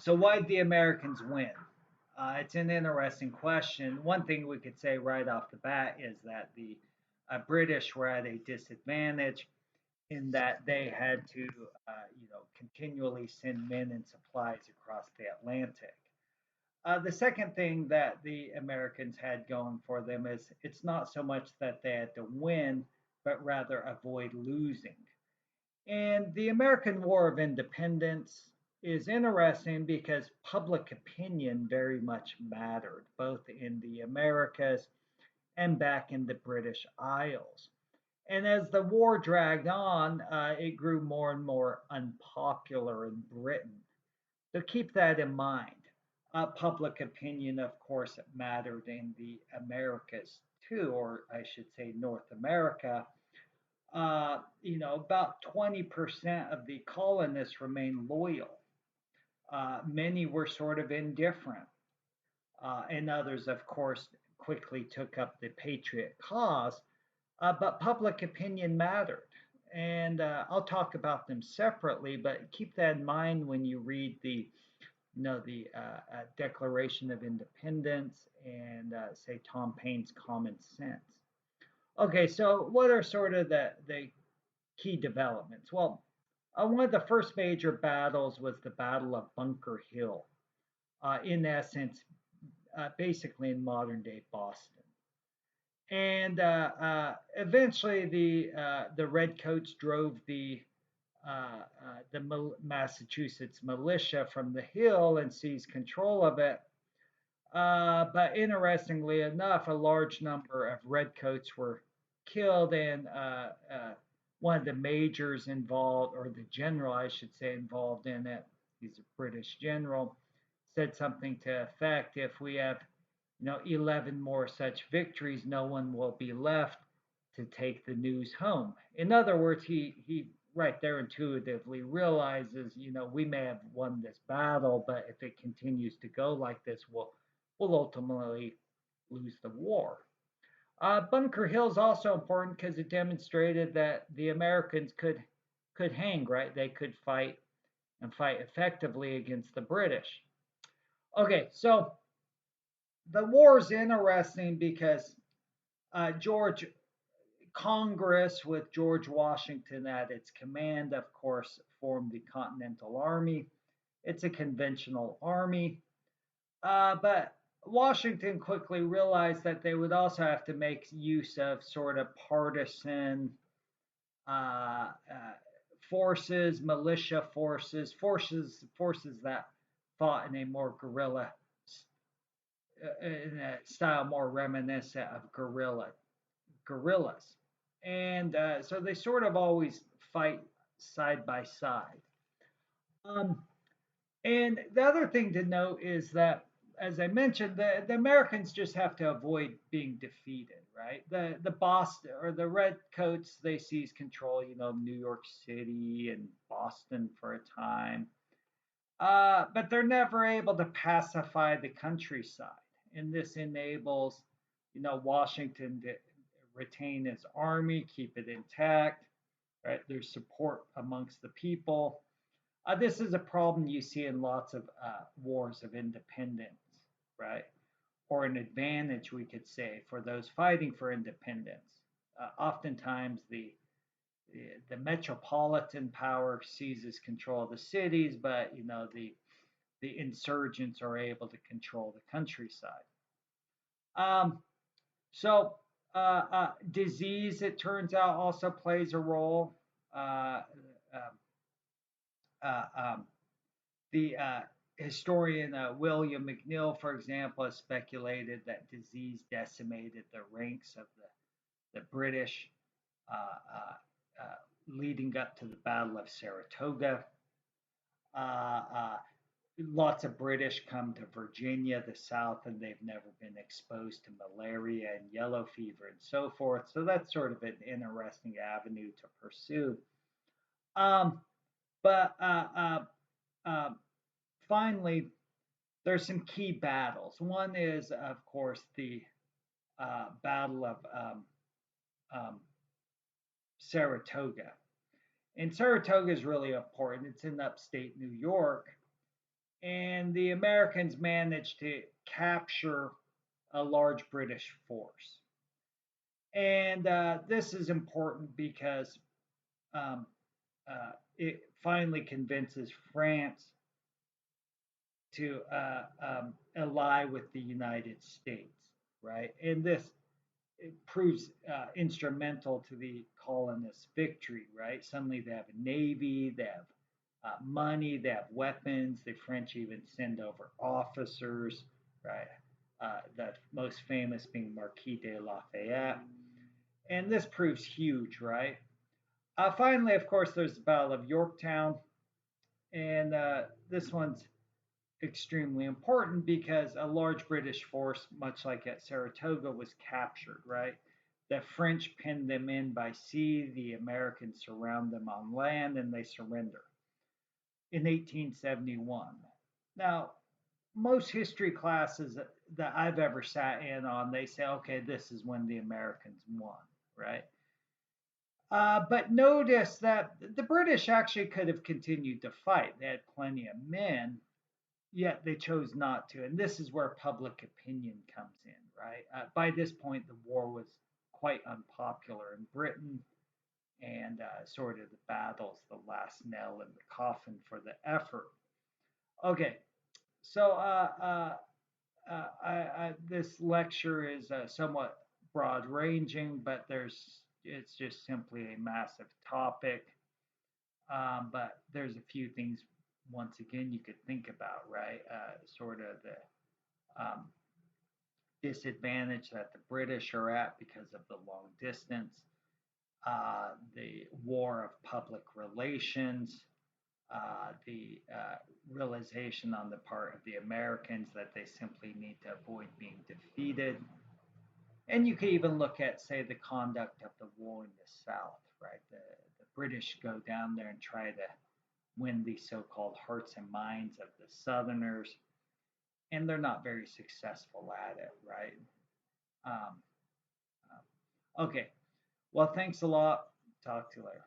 So why did the Americans win? It's an interesting question. One thing we could say right off the bat is that the British were at a disadvantage in that they had to, continually send men and supplies across the Atlantic. The second thing that the Americans had going for them is it's not so much that they had to win, but rather avoid losing. And the American War of Independence is interesting because public opinion very much mattered, both in the Americas and back in the British Isles. And as the war dragged on, it grew more and more unpopular in Britain. So keep that in mind. Public opinion, of course, mattered in the Americas too, or I should say North America. About 20% of the colonists remained loyal. Many were sort of indifferent, and others, of course, quickly took up the patriot cause. But public opinion mattered, and I'll talk about them separately. But keep that in mind when you read the Declaration of Independence and say Tom Paine's Common Sense. Okay, so what are sort of the key developments? Well, one of the first major battles was the Battle of Bunker Hill, in essence, basically in modern day Boston. And eventually, the redcoats drove the Massachusetts militia from the hill and seized control of it. But interestingly enough, a large number of redcoats were killed, and one of the majors involved, or the general, I should say, involved in it, he's a British general, said something to effect, if we have 11 more such victories, no one will be left to take the news home. In other words, he right there intuitively realizes, we may have won this battle, but if it continues to go like this, we'll ultimately lose the war. Bunker Hill is also important because it demonstrated that the Americans could hang, right? They could fight and fight effectively against the British. Okay, so the war is interesting because George Congress, with George Washington at its command, of course, formed the Continental Army. It's a conventional army, but Washington quickly realized that they would also have to make use of sort of partisan uh, uh, forces, militia forces that fought in a more guerrilla in a style more reminiscent of gorillas. And so they sort of always fight side by side. Um, and the other thing to note is that, as I mentioned, the Americans just have to avoid being defeated, right? The Boston or the Redcoats, they seize control, New York City and Boston for a time. But they're never able to pacify the countryside. And this enables, Washington to retain his army, keep it intact, right? There's support amongst the people. This is a problem you see in lots of wars of independence, right? Or an advantage, we could say, for those fighting for independence. Oftentimes, the metropolitan power seizes control of the cities, but the insurgents are able to control the countryside. Um, so disease, it turns out, also plays a role. Uh, um, um, the historian William McNeill, for example, has speculated that disease decimated the ranks of the British uh, uh, uh, leading up to the Battle of Saratoga. Uh, uh, Lots of British come to Virginia, the South, and they've never been exposed to malaria and yellow fever and so forth. So that's sort of an interesting avenue to pursue. Um, but uh, finally, there's some key battles. One is, of course, the Battle of um, Saratoga. And Saratoga is really important. It's in upstate New York. and the Americans managed to capture a large British force. And this is important because um, it finally convinces France to ally with the United States, right? And this it proves instrumental to the colonists' victory, right? Suddenly they have a navy, they have money, they have weapons. The French even send over officers, right? The most famous being Marquis de Lafayette. And this proves huge, right? Finally, of course, there's the Battle of Yorktown. And this one's extremely important because a large British force, much like at Saratoga, was captured, right? The French pinned them in by sea, the Americans surround them on land, and they surrender in 1871. Now, most history classes that I've ever sat in on, they say, okay, this is when the Americans won, right? But notice that the British actually could have continued to fight. They had plenty of men, yet they chose not to. And this is where public opinion comes in, right? By this point, the war was quite unpopular in Britain, and sort of the battle's the last nail in the coffin for the effort. Okay, so this lecture is somewhat broad ranging, but it's just simply a massive topic. But there's a few things, once again, you could think about, right? Sort of the disadvantage that the British are at because of the long distance, the war of public relations, the realization on the part of the Americans that they simply need to avoid being defeated. And you could even look at, say, the conduct of the war in the South, right? The British go down there and try to win the so called hearts and minds of the Southerners, and they're not very successful at it, right? Um, okay, well, thanks a lot. Talk to you later.